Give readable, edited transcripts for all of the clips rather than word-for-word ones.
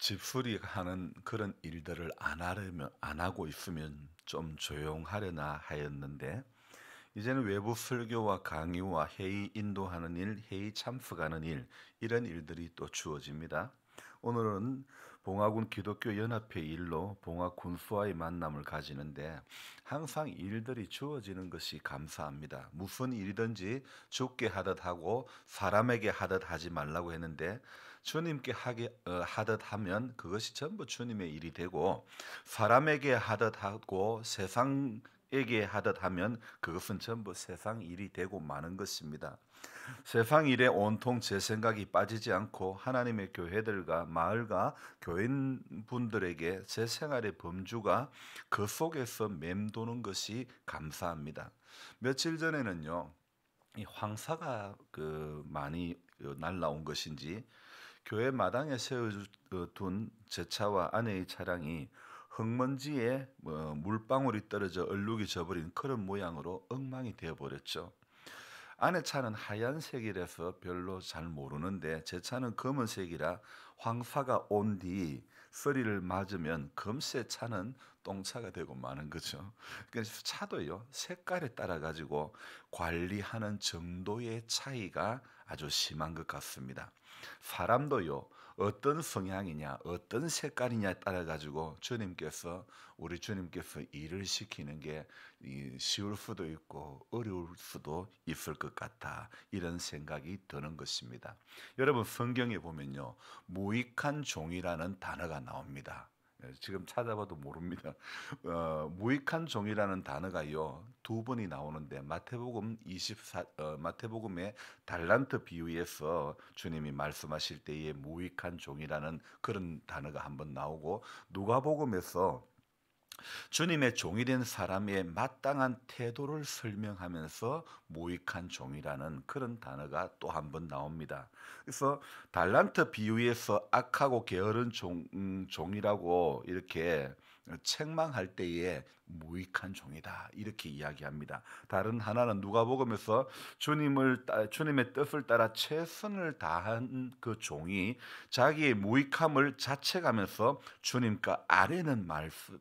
집수리하는 그런 일들을 안 하고 있으면 좀 조용하려나 하였는데, 이제는 외부 설교와 강의와 회의 인도하는 일, 회의 참석하는 일, 이런 일들이 또 주어집니다. 오늘은 봉화군 기독교 연합회 일로 봉화 군수와의 만남을 가지는데, 항상 일들이 주어지는 것이 감사합니다. 무슨 일이든지 주께 하듯 하고 사람에게 하듯 하지 말라고 했는데, 주님께 하듯 하면 그것이 전부 주님의 일이 되고, 사람에게 하듯 하고 세상에게 하듯 하면 그것은 전부 세상 일이 되고 마는 것입니다. 세상 일에 온통 제 생각이 빠지지 않고 하나님의 교회들과 마을과 교인분들에게 제 생활의 범주가 그 속에서 맴도는 것이 감사합니다. 며칠 전에는요, 이 황사가 많이 날라온 것인지 교회 마당에 세워둔 제 차와 아내의 차량이 흙먼지에 물방울이 떨어져 얼룩이 져버린 그런 모양으로 엉망이 되어버렸죠. 아내 차는 하얀색이라서 별로 잘 모르는데 제 차는 검은색이라 황사가 온 뒤 서리를 맞으면 금세 차는 똥차가 되고 마는 거죠. 그래서 차도요, 색깔에 따라 가지고 관리하는 정도의 차이가 아주 심한 것 같습니다. 사람도요, 어떤 성향이냐, 어떤 색깔이냐에 따라 가지고 우리 주님께서 일을 시키는 게 쉬울 수도 있고 어려울 수도 있을 것 같다, 이런 생각이 드는 것입니다. 여러분, 성경에 보면요, 무익한 종이라는 단어가 나옵니다. 지금 찾아봐도 모릅니다. 무익한 종이라는 단어가요, 두 번이 나오는데 마태복음의 달란트 비유에서 주님이 말씀하실 때에 무익한 종이라는 그런 단어가 한번 나오고, 누가복음에서 주님의 종이 된 사람의 마땅한 태도를 설명하면서 무익한 종이라는 그런 단어가 또 한 번 나옵니다. 그래서 달란트 비유에서 악하고 게으른 종이라고 이렇게 책망할 때에 무익한 종이다, 이렇게 이야기합니다. 다른 하나는 누가복음에서 주님의 뜻을 따라 최선을 다한 그 종이 자기의 무익함을 자책하면서 주님과 아뢰는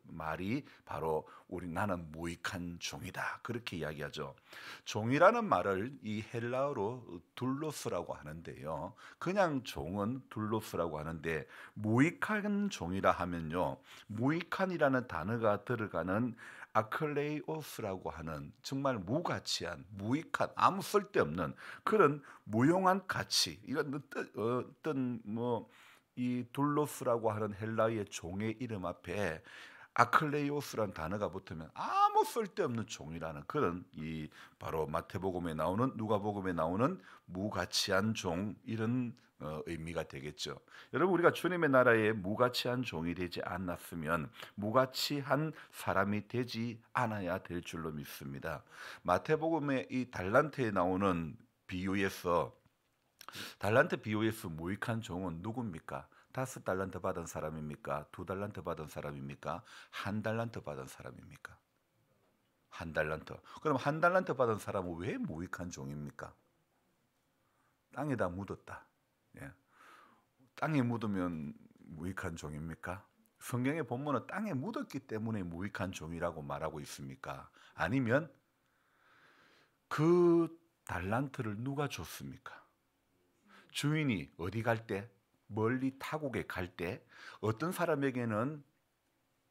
말이 바로 나는 무익한 종이다, 그렇게 이야기하죠. 종이라는 말을 이 헬라어로 둘로스라고 하는데요, 그냥 종은 둘로스라고 하는데 무익한 종이라 하면요, 무익한이라는 단어가 들어가는 아클레이오스라고 하는 정말 무가치한, 무익한, 아무 쓸데없는 그런 무용한 가치, 이런 어떤 이 둘로스라고 하는 헬라의 종의 이름 앞에 아클레이오스란 단어가 붙으면 아무 쓸데없는 종이라는 그런, 이 바로 마태복음에 나오는, 누가복음에 나오는 무가치한 종, 이런 의미가 되겠죠. 여러분, 우리가 주님의 나라에 무가치한 종이 되지 않았으면 무가치한 사람이 되지 않아야 될 줄로 믿습니다. 마태복음의 이 달란트에 나오는 비유에서, 달란트 비유에서 무익한 종은 누굽니까? 5달란트 받은 사람입니까? 2달란트 받은 사람입니까? 1달란트 받은 사람입니까? 1달란트. 그럼 1달란트 받은 사람은 왜 무익한 종입니까? 땅에다 묻었다. 예. 땅에 묻으면 무익한 종입니까? 성경의 본문은 땅에 묻었기 때문에 무익한 종이라고 말하고 있습니까? 아니면 그 달란트를 누가 줬습니까? 주인이 어디 갈 때, 멀리 타국에 갈 때 어떤 사람에게는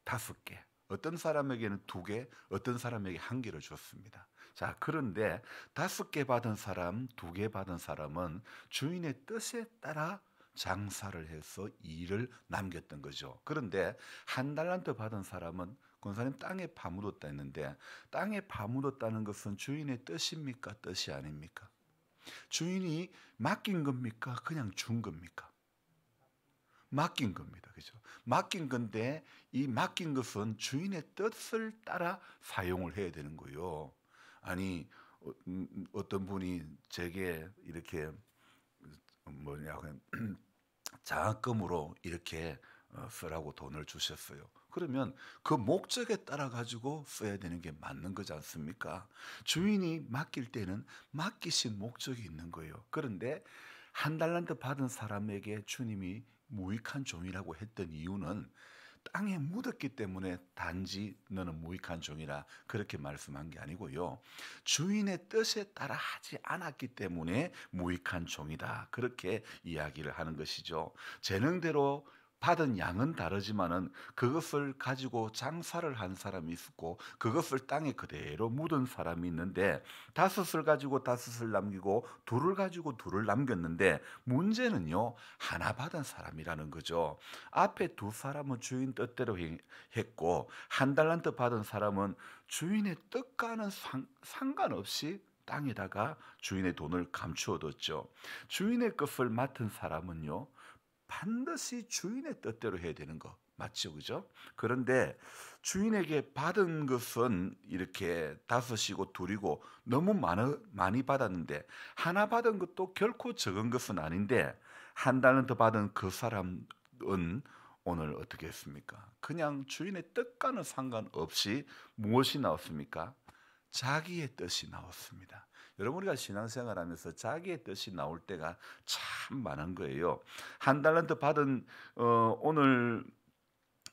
5개, 어떤 사람에게는 2개, 어떤 사람에게 1개를 줬습니다. 자, 그런데 5개 받은 사람, 2개 받은 사람은 주인의 뜻에 따라 장사를 해서 일을 남겼던 거죠. 그런데 1달란트 받은 사람은, 권사님 땅에 파묻었다 했는데, 땅에 파묻었다는 것은 주인의 뜻입니까, 뜻이 아닙니까? 주인이 맡긴 겁니까, 그냥 준 겁니까? 맡긴 겁니다. 그죠? 맡긴 건데, 이 맡긴 것은 주인의 뜻을 따라 사용을 해야 되는 거예요. 아니, 어떤 분이 제게 이렇게 뭐냐, 장학금으로 이렇게 쓰라고 돈을 주셨어요. 그러면 그 목적에 따라 가지고 써야 되는 게 맞는 거지 않습니까? 주인이 맡길 때는 맡기신 목적이 있는 거예요. 그런데 1달란트 받은 사람에게 주님이 무익한 종이라고 했던 이유는 땅에 묻었기 때문에 단지 너는 무익한 종이라 그렇게 말씀한 게 아니고요. 주인의 뜻에 따라 하지 않았기 때문에 무익한 종이다. 그렇게 이야기를 하는 것이죠. 재능대로 받은 양은 다르지만은 그것을 가지고 장사를 한 사람이 있었고 그것을 땅에 그대로 묻은 사람이 있는데 다섯을 가지고 다섯을 남기고 둘을 가지고 둘을 남겼는데 문제는요 하나 받은 사람이라는 거죠. 앞에 두 사람은 주인 뜻대로 했고 한 달란트 받은 사람은 주인의 뜻과는 상관없이 땅에다가 주인의 돈을 감추어뒀죠. 주인의 것을 맡은 사람은요 반드시 주인의 뜻대로 해야 되는 거 맞죠, 그죠? 그런데 주인에게 받은 것은 이렇게 다섯이고 둘이고 너무 많이 받았는데 하나 받은 것도 결코 적은 것은 아닌데 한 달란트 받은 그 사람은 오늘 어떻게 했습니까? 그냥 주인의 뜻과는 상관없이 무엇이 나왔습니까? 자기의 뜻이 나왔습니다. 여러분 우리가 신앙생활하면서 자기의 뜻이 나올 때가 참 많은 거예요. 한 달란트 받은 오늘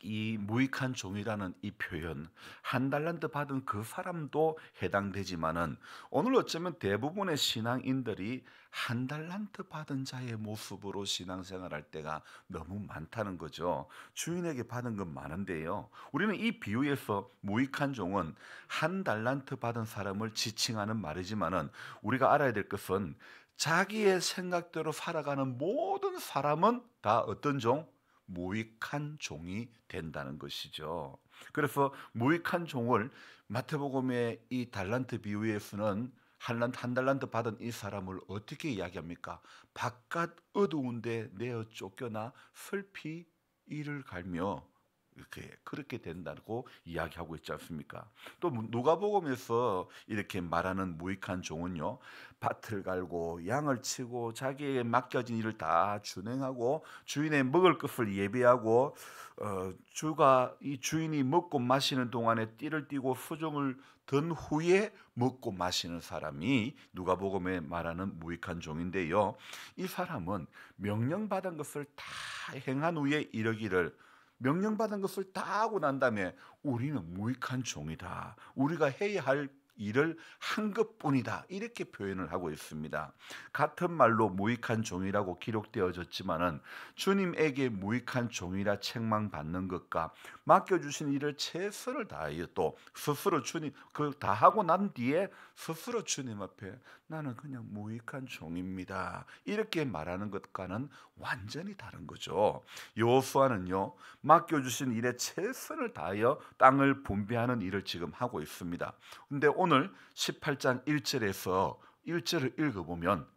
이 무익한 종이라는 이 표현 한 달란트 받은 그 사람도 해당되지만은 오늘 어쩌면 대부분의 신앙인들이 한 달란트 받은 자의 모습으로 신앙생활할 때가 너무 많다는 거죠. 주인에게 받은 건 많은데요. 우리는 이 비유에서 무익한 종은 한 달란트 받은 사람을 지칭하는 말이지만은 우리가 알아야 될 것은 자기의 생각대로 살아가는 모든 사람은 다 어떤 종? 무익한 종이 된다는 것이죠. 그래서 무익한 종을 마태복음의 이 달란트 비유에서는 한 달란트 받은 이 사람을 어떻게 이야기합니까? 바깥 어두운데 내어 쫓겨나 슬피 이를 갈며 이렇게 그렇게 된다고 이야기하고 있지 않습니까? 또 누가복음에서 이렇게 말하는 무익한 종은요, 밭을 갈고 양을 치고 자기에게 맡겨진 일을 다 준행하고 주인의 먹을 것을 예비하고 주가 이 주인이 먹고 마시는 동안에 띠를 띠고 수종을 든 후에 먹고 마시는 사람이 누가복음에 말하는 무익한 종인데요. 이 사람은 명령받은 것을 다 행한 후에 이르기를 명령받은 것을 다 하고 난 다음에 우리는 무익한 종이다. 우리가 해야 할 일을 한 것뿐이다. 이렇게 표현을 하고 있습니다. 같은 말로 무익한 종이라고 기록되어졌지만은 주님에게 무익한 종이라 책망받는 것과 맡겨주신 일을 최선을 다하여 또 스스로 주님 그 다 하고 난 뒤에 스스로 주님 앞에 나는 그냥 무익한 종입니다. 이렇게 말하는 것과는 완전히 다른 거죠. 여호수아는요 맡겨주신 일에 최선을 다하여 땅을 분배하는 일을 지금 하고 있습니다. 근데 오늘 18장 1절에서 1절을 읽어보면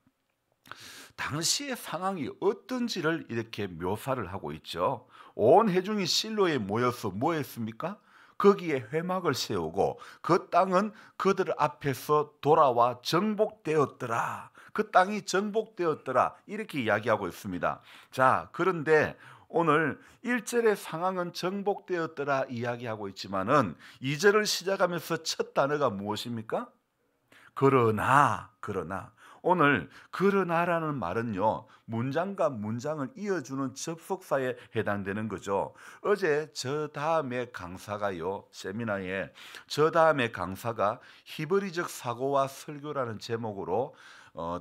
당시의 상황이 어떤지를 이렇게 묘사를 하고 있죠. 온 회중이 실로에 모여서 뭐 했습니까? 거기에 회막을 세우고 그 땅은 그들 앞에서 돌아와 정복되었더라. 그 땅이 정복되었더라. 이렇게 이야기하고 있습니다. 자, 그런데 오늘 1절의 상황은 정복되었더라 이야기하고 있지만은 2절을 시작하면서 첫 단어가 무엇입니까? 그러나 오늘 그러나라는 말은요 문장과 문장을 이어주는 접속사에 해당되는 거죠. 어제 저 다음에 강사가요 세미나에 저 다음에 강사가 히브리적 사고와 설교라는 제목으로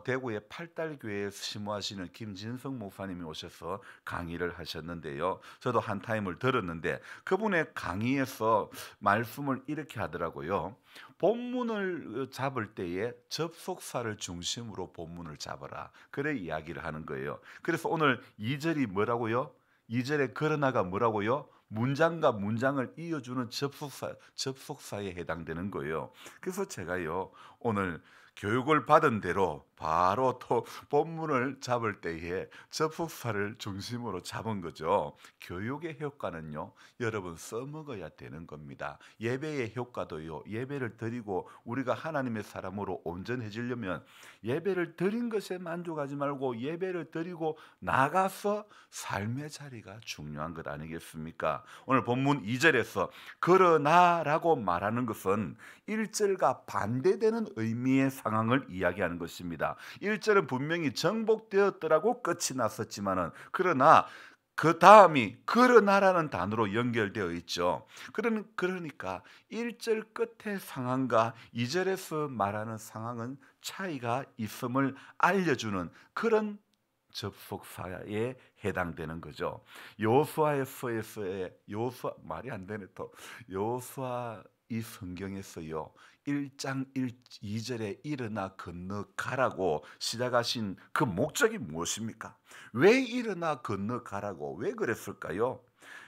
대구의 팔달교회에 심호하시는 김진성 목사님이 오셔서 강의를 하셨는데요. 저도 한 타임을 들었는데 그분의 강의에서 말씀을 이렇게 하더라고요. 본문을 잡을 때에 접속사를 중심으로 본문을 잡아라. 그래 이야기를 하는 거예요. 그래서 오늘 2절이 뭐라고요? 2절에 그러나가 뭐라고요? 문장과 문장을 이어주는 접속사에 해당되는 거예요. 그래서 제가요 오늘 교육을 받은 대로 바로 또 본문을 잡을 때에 접속사를 중심으로 잡은 거죠. 교육의 효과는요, 여러분 써먹어야 되는 겁니다. 예배의 효과도요, 예배를 드리고 우리가 하나님의 사람으로 온전해지려면 예배를 드린 것에 만족하지 말고 예배를 드리고 나가서 삶의 자리가 중요한 것 아니겠습니까? 오늘 본문 2절에서 그러나라고 말하는 것은 1절과 반대되는 의미의 상황을 이야기하는 것입니다. 1절은 분명히 정복되었더라고 끝이 났었지만은 그러나 그 다음이 그러나라는 단어로 연결되어 있죠. 그러니까 1절 끝의 상황과 2절에서 말하는 상황은 차이가 있음을 알려주는 그런 접속사에 해당되는 거죠. 여호수아서에서의 여호수아 말이 안 되네 또 여호수아 이 성경에서요. 1장 2절에 일어나 건너가라고 시작하신 그 목적이 무엇입니까? 왜 일어나 건너가라고 왜 그랬을까요?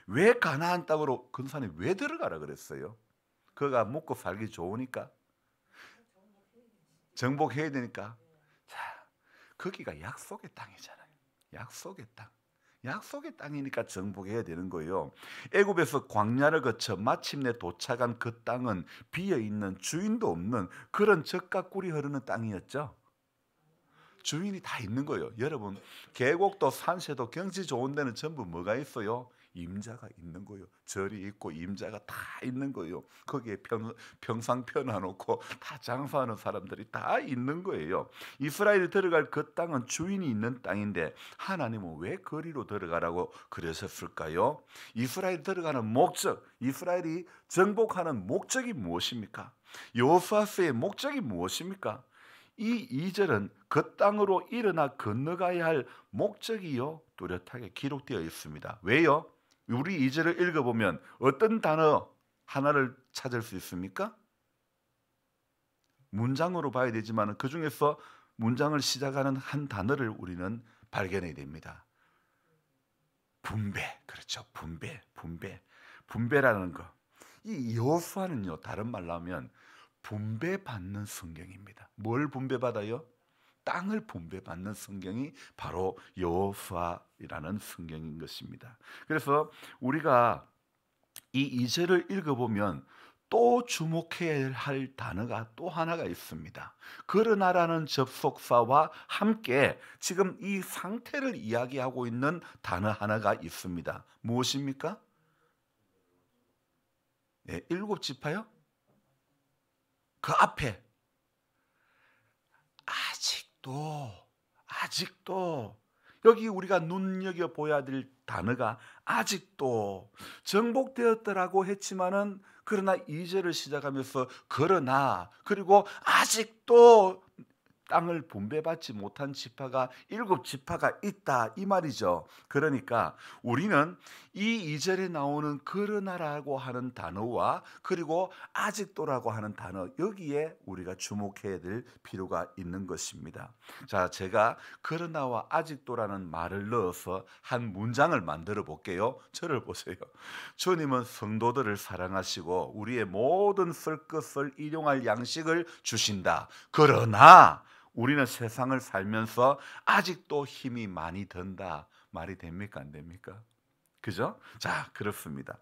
왜 가나안 땅으로 근산에 왜 들어가라 그랬어요? 그가 먹고 살기 좋으니까 정복해야 되니까. 자, 거기가 약속의 땅이잖아요. 약속의 땅. 약속의 땅이니까 정복해야 되는 거예요. 애굽에서 광야를 거쳐 마침내 도착한 그 땅은 비어 있는 주인도 없는 그런 젖과 꿀이 흐르는 땅이었죠. 주인이 다 있는 거예요. 여러분, 계곡도 산세도 경치 좋은 데는 전부 뭐가 있어요? 임자가 있는 거예요. 절이 있고 임자가 다 있는 거예요. 거기에 평상 펴놔놓고 다 장사하는 사람들이 다 있는 거예요. 이스라엘이 들어갈 그 땅은 주인이 있는 땅인데 하나님은 왜 거리로 들어가라고 그러셨을까요? 이스라엘이 들어가는 목적, 이스라엘이 정복하는 목적이 무엇입니까? 여호수아서의 목적이 무엇입니까? 이 2절은 그 땅으로 일어나 건너가야 할 목적이요 뚜렷하게 기록되어 있습니다. 왜요? 우리 2절을 읽어보면 어떤 단어 하나를 찾을 수 있습니까? 문장으로 봐야 되지만 그 중에서 문장을 시작하는 한 단어를 우리는 발견해야 됩니다. 분배. 그렇죠. 분배라는 거. 이 여호수아는요 다른 말로 하면 분배받는 성경입니다. 뭘 분배받아요? 땅을 분배받는 성경이 바로 여호수아라는 성경인 것입니다. 그래서 우리가 이 2절을 읽어보면 또 주목해야 할 단어가 또 하나가 있습니다. 그러나라는 접속사와 함께 지금 이 상태를 이야기하고 있는 단어 하나가 있습니다. 무엇입니까? 네, 7지파요? 그 앞에 아직도 여기 우리가 눈여겨봐야 될 단어가 아직도 정복되었더라고 했지만은 그러나 2절을 시작하면서 그러나 그리고 아직도 땅을 분배받지 못한 지파가 7지파가 있다 이 말이죠. 그러니까 우리는 이 2절에 나오는 그러나라고 하는 단어와 그리고 아직도라고 하는 단어 여기에 우리가 주목해야 될 필요가 있는 것입니다. 자, 제가 그러나와 아직도라는 말을 넣어서 한 문장을 만들어 볼게요. 저를 보세요. 주님은 성도들을 사랑하시고 우리의 모든 쓸 것을 일용할 양식을 주신다. 그러나 우리는 세상을 살면서 아직도 힘이 많이 든다. 말이 됩니까? 안 됩니까? 그죠? 자, 그렇습니다.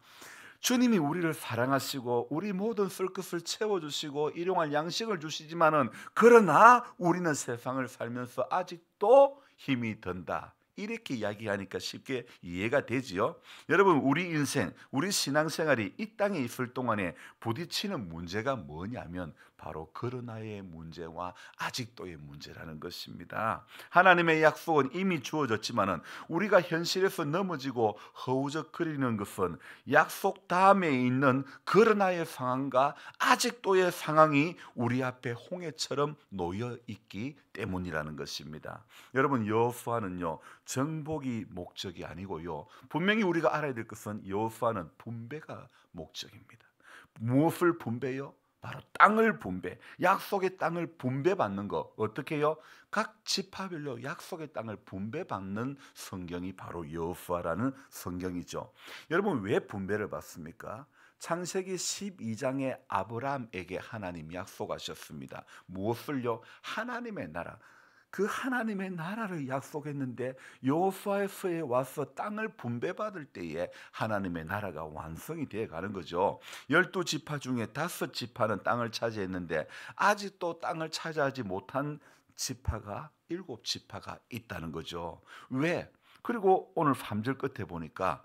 주님이 우리를 사랑하시고 우리 모든 쓸 것을 채워주시고 일용할 양식을 주시지만은 그러나 우리는 세상을 살면서 아직도 힘이 든다. 이렇게 이야기하니까 쉽게 이해가 되지요. 여러분 우리 인생, 우리 신앙생활이 이 땅에 있을 동안에 부딪히는 문제가 뭐냐면 바로 그러나의 문제와 아직도의 문제라는 것입니다. 하나님의 약속은 이미 주어졌지만은 우리가 현실에서 넘어지고 허우적거리는 것은 약속 다음에 있는 그러나의 상황과 아직도의 상황이 우리 앞에 홍해처럼 놓여 있기 때문이라는 것입니다. 여러분 여호수아는요 정복이 목적이 아니고요 분명히 우리가 알아야 될 것은 여호수아는 분배가 목적입니다. 무엇을 분배요? 바로 땅을 분배, 약속의 땅을 분배받는 거 어떻게 해요? 각 지파별로 약속의 땅을 분배받는 성경이 바로 여호수아라는 성경이죠. 여러분 왜 분배를 받습니까? 창세기 12장에 아브라함에게 하나님 약속하셨습니다. 무엇을요? 하나님의 나라. 그 하나님의 나라를 약속했는데 여호수아서에 와서 땅을 분배받을 때에 하나님의 나라가 완성이 되어 가는 거죠. 12지파 중에 5지파는 땅을 차지했는데 아직도 땅을 차지하지 못한 지파가 7지파가 있다는 거죠. 왜? 그리고 오늘 3절 끝에 보니까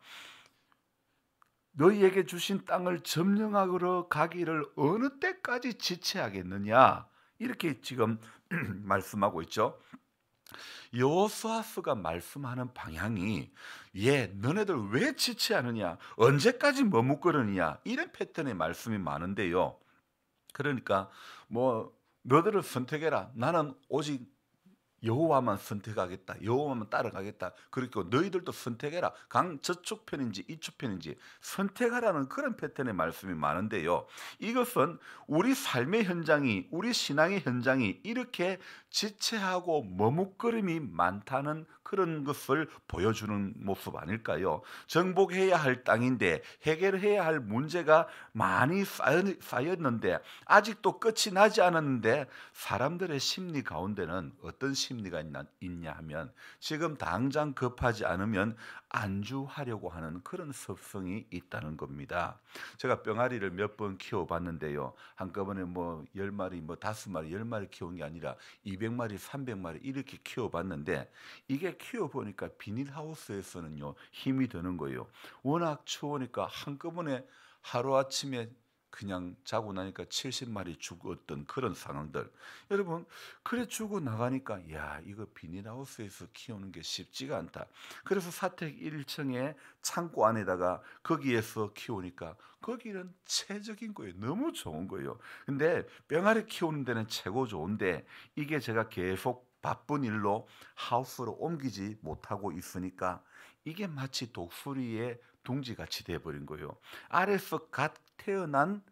너희에게 주신 땅을 점령하러 가기를 어느 때까지 지체하겠느냐 이렇게 지금 말씀하고 있죠. 여호수아서가 말씀하는 방향이 너네들 왜 지체하느냐? 언제까지 머뭇거리느냐? 이런 패턴의 말씀이 많은데요. 그러니까 뭐 너들을 선택해라. 나는 오직 여호와만 선택하겠다. 여호와만 따라가겠다. 그리고 너희들도 선택해라. 강 저쪽 편인지 이쪽 편인지 선택하라는 그런 패턴의 말씀이 많은데요. 이것은 우리 삶의 현장이 우리 신앙의 현장이 이렇게 지체하고 머뭇거림이 많다는 그런 것을 보여주는 모습 아닐까요? 정복해야 할 땅인데 해결해야 할 문제가 많이 쌓였는데 아직도 끝이 나지 않았는데 사람들의 심리 가운데는 어떤 심리가 있냐 하면 지금 당장 급하지 않으면 안주하려고 하는 그런 습성이 있다는 겁니다. 제가 병아리를 몇 번 키워봤는데요. 한꺼번에 뭐 10마리, 뭐 5마리, 10마리 키운 게 아니라 200마리, 300마리 이렇게 키워봤는데 이게 키워보니까 비닐하우스에서는요 힘이 드는 거예요. 워낙 추우니까 한꺼번에 하루아침에 그냥 자고 나니까 70마리 죽었던 그런 상황들. 여러분, 그래 죽어 나가니까 야, 이거 비닐하우스에서 키우는 게 쉽지가 않다. 그래서 사택 1층에 창고 안에다가 거기에서 키우니까 거기는 최적인 거예요. 너무 좋은 거예요. 근데 병아리 키우는 데는 최고 좋은데 이게 제가 계속 바쁜 일로 하우스로 옮기지 못하고 있으니까 이게 마치 독수리의 둥지같이 돼버린 거예요. 아래서 갓 태어난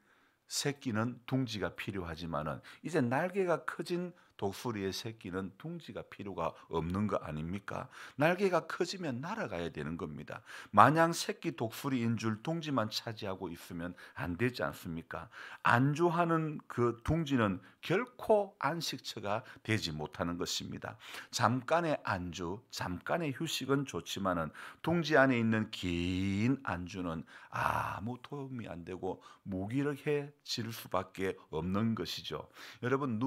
새끼는 둥지가 필요하지만은 이제 날개가 커진 독수리의 새끼는 둥지가 필요가 없는 거 아닙니까? 날개가 커지면 날아가야 되는 겁니다. 마냥 새끼 독수리인 줄 둥지만 차지하고 있으면 안 되지 않습니까? 안주하는 그 둥지는 결코 안식처가 되지 못하는 것입니다. 잠깐의 안주, 잠깐의 휴식은 좋지만은 둥지 안에 있는 긴 안주는 아무 도움이 안 되고 무기력해질 수밖에 없는 것이죠. 여러분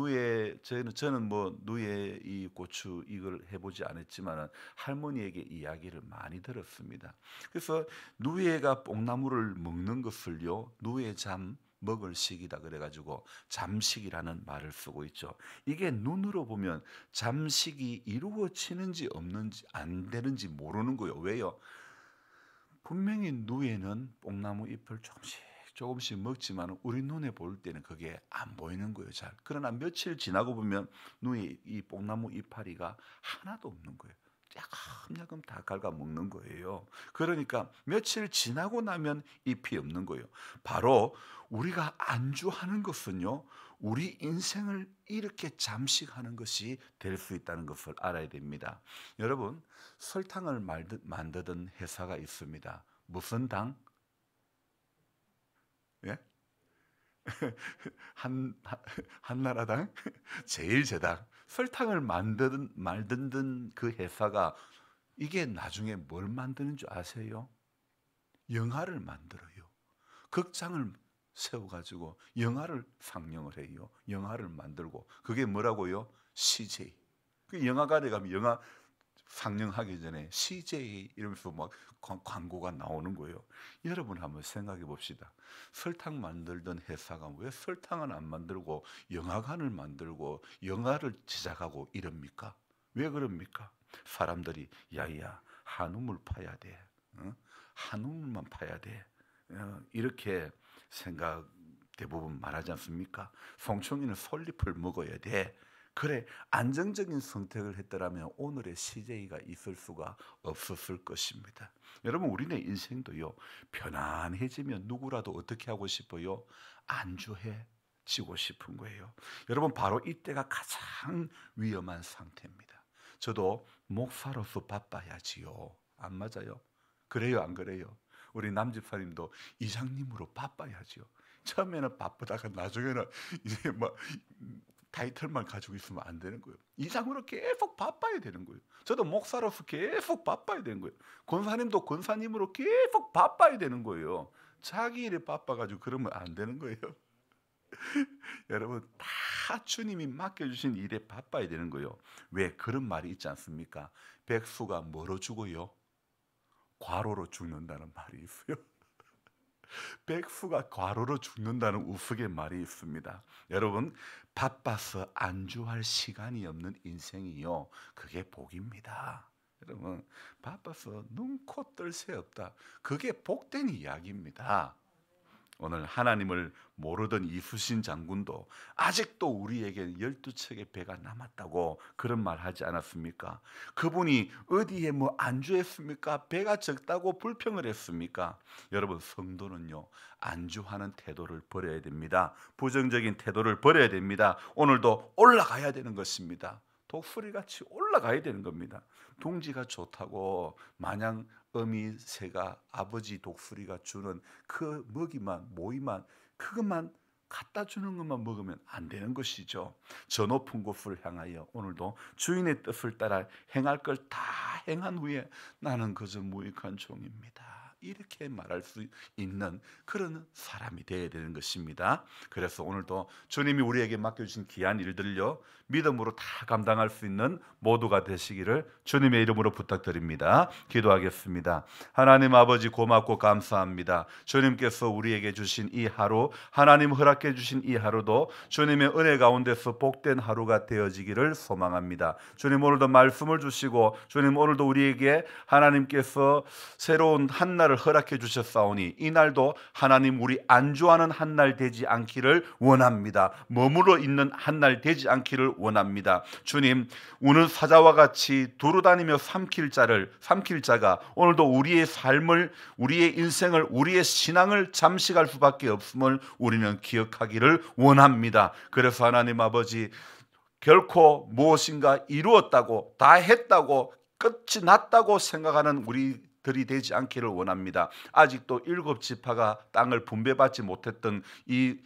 저는 뭐 누에 이 고추 이걸 해보지 않았지만은 할머니에게 이야기를 많이 들었습니다. 그래서 누에가 뽕나무를 먹는 것을요 누에잠 먹을 시기다 그래가지고 잠식이라는 말을 쓰고 있죠. 이게 눈으로 보면 잠식이 이루어지는지 없는지 안 되는지 모르는 거예요. 왜요? 분명히 누에는 뽕나무 잎을 조금씩 먹지만 우리 눈에 볼 때는 그게 안 보이는 거예요. 잘. 그러나 며칠 지나고 보면 누에 이 뽕나무 이파리가 하나도 없는 거예요. 야금야금 다 갉아 먹는 거예요. 그러니까 며칠 지나고 나면 잎이 없는 거예요. 바로 우리가 안주하는 것은요. 우리 인생을 이렇게 잠식하는 것이 될 수 있다는 것을 알아야 됩니다. 여러분, 설탕을 만드던 회사가 있습니다. 무슨 당? 예? 한나라당? 제일제당. 설탕을 만드는 그 회사가 이게 나중에 뭘 만드는 줄 아세요? 영화를 만들어요. 극장을 세워가지고 영화를 상영을 해요. 영화를 만들고 그게 뭐라고요? CJ. 그 영화관에 가면 영화 상영하기 전에 CJ 이러면서 막 광고가 나오는 거예요. 여러분 한번 생각해 봅시다. 설탕 만들던 회사가 왜 설탕은 안 만들고 영화관을 만들고 영화를 제작하고 이럽니까? 왜 그럽니까? 사람들이 야야 한우물 파야 돼. 어? 한우물만 파야 돼. 이렇게 생각 대부분 말하지 않습니까? 송충이는 솔잎을 먹어야 돼. 그래 안정적인 선택을 했더라면 오늘의 CJ가 있을 수가 없었을 것입니다. 여러분 우리네 인생도요 편안해지면 누구라도 어떻게 하고 싶어요? 안주해지고 싶은 거예요. 여러분 바로 이때가 가장 위험한 상태입니다. 저도 목사로서 바빠야지요. 안 맞아요? 그래요 안 그래요? 우리 남집사님도 이장님으로 바빠야죠. 처음에는 바쁘다가 나중에는 이제 막 타이틀만 가지고 있으면 안 되는 거예요. 이장으로 계속 바빠야 되는 거예요. 저도 목사로서 계속 바빠야 되는 거예요. 권사님도 권사님으로 계속 바빠야 되는 거예요. 자기 일에 바빠가지고 그러면 안 되는 거예요. 여러분 다 주님이 맡겨주신 일에 바빠야 되는 거예요. 왜 그런 말이 있지 않습니까? 백수가 뭐로 죽어요? 과로로 죽는다는 말이 있어요. 백수가 과로로 죽는다는 우스갯말이 있습니다. 여러분, 바빠서 안주할 시간이 없는 인생이요, 그게 복입니다. 여러분, 바빠서 눈코 뜰 새 없다, 그게 복된 이야기입니다. 오늘 하나님을 모르던 이순신 장군도 아직도 우리에게 12척의 배가 남았다고 그런 말 하지 않았습니까? 그분이 어디에 뭐 안주했습니까? 배가 적다고 불평을 했습니까? 여러분, 성도는요, 안주하는 태도를 버려야 됩니다. 부정적인 태도를 버려야 됩니다. 오늘도 올라가야 되는 것입니다. 독수리같이 올라가야 되는 겁니다. 둥지가 좋다고 마냥 어미새가 아버지 독수리가 주는 그 먹이만 모이만 그것만 갖다 주는 것만 먹으면 안 되는 것이죠. 저 높은 곳을 향하여 오늘도 주인의 뜻을 따라 행할 걸 다 행한 후에 나는 그저 무익한 종입니다, 이렇게 말할 수 있는 그런 사람이 되어야 되는 것입니다. 그래서 오늘도 주님이 우리에게 맡겨주신 귀한 일들을요, 믿음으로 다 감당할 수 있는 모두가 되시기를 주님의 이름으로 부탁드립니다. 기도하겠습니다. 하나님 아버지, 고맙고 감사합니다. 주님께서 우리에게 주신 이 하루, 하나님 허락해 주신 이 하루도 주님의 은혜 가운데서 복된 하루가 되어지기를 소망합니다. 주님, 오늘도 말씀을 주시고 주님, 오늘도 우리에게 하나님께서 새로운 한 날을 허락해 주셨사오니 이 날도 하나님 우리 안주하는 한 날 되지 않기를 원합니다. 머물러 있는 한 날 되지 않기를 원합니다. 주님, 우는 사자와 같이 두루다니며 삼킬 자가 오늘도 우리의 삶을, 우리의 인생을, 우리의 신앙을 잠식할 수밖에 없음을 우리는 기억하기를 원합니다. 그래서 하나님 아버지, 결코 무엇인가 이루었다고, 다 했다고, 끝이 났다고 생각하는 우리들이 되지 않기를 원합니다. 아직도 7지파가 땅을 분배받지 못했던 이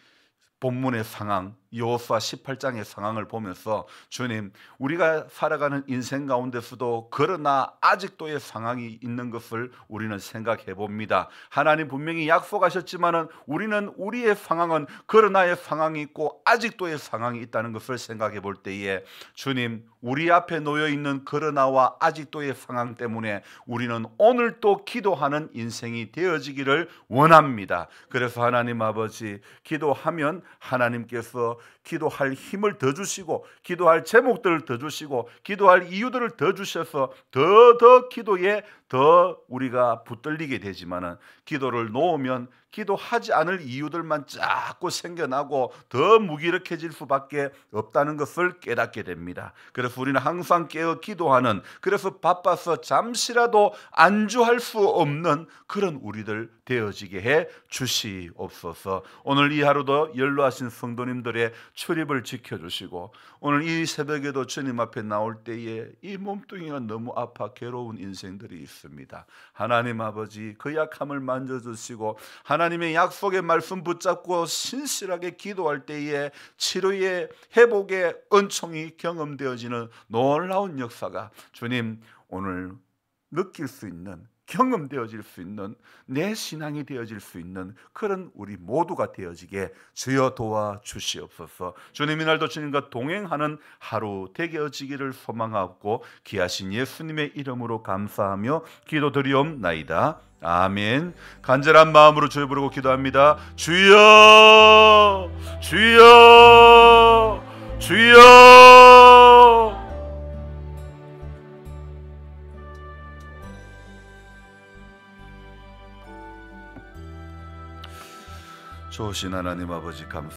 본문의 상황, 여호수아 18장의 상황을 보면서 주님, 우리가 살아가는 인생 가운데서도 그러나 아직도의 상황이 있는 것을 우리는 생각해 봅니다. 하나님 분명히 약속하셨지만은 우리는 우리의 상황은 그러나의 상황이 있고 아직도의 상황이 있다는 것을 생각해 볼 때에 주님, 우리 앞에 놓여 있는 그러나와 아직도의 상황 때문에 우리는 오늘 또 기도하는 인생이 되어지기를 원합니다. 그래서 하나님 아버지, 기도하면 하나님께서 기도할 힘을 더 주시고 기도할 제목들을 더 주시고 기도할 이유들을 더 주셔서 더 기도에 더 우리가 붙들리게 되지만은 기도를 놓으면 기도하지 않을 이유들만 자꾸 생겨나고 더 무기력해질 수밖에 없다는 것을 깨닫게 됩니다. 그래서 우리는 항상 깨어 기도하는, 그래서 바빠서 잠시라도 안주할 수 없는 그런 우리들 되어지게 해 주시옵소서. 오늘 이 하루도 연로하신 성도님들의 출입을 지켜주시고 오늘 이 새벽에도 주님 앞에 나올 때에 이 몸뚱이가 너무 아파 괴로운 인생들이 있습니다. 하나님 아버지, 그 약함을 만져주시고 하나님의 약속의 말씀 붙잡고 신실하게 기도할 때에 치료의 회복의 은총이 경험되어지는 놀라운 역사가 주님 오늘 느낄 수 있는, 경험되어질 수 있는, 내 신앙이 되어질 수 있는 그런 우리 모두가 되어지게 주여 도와주시옵소서. 주님, 이날도 주님과 동행하는 하루 되어지기를 소망하고 귀하신 예수님의 이름으로 감사하며 기도드리옵나이다. 아멘. 간절한 마음으로 주여 부르고 기도합니다. 주여, 주여, 주여. 좋으신 하나님 아버지, 감사합니다.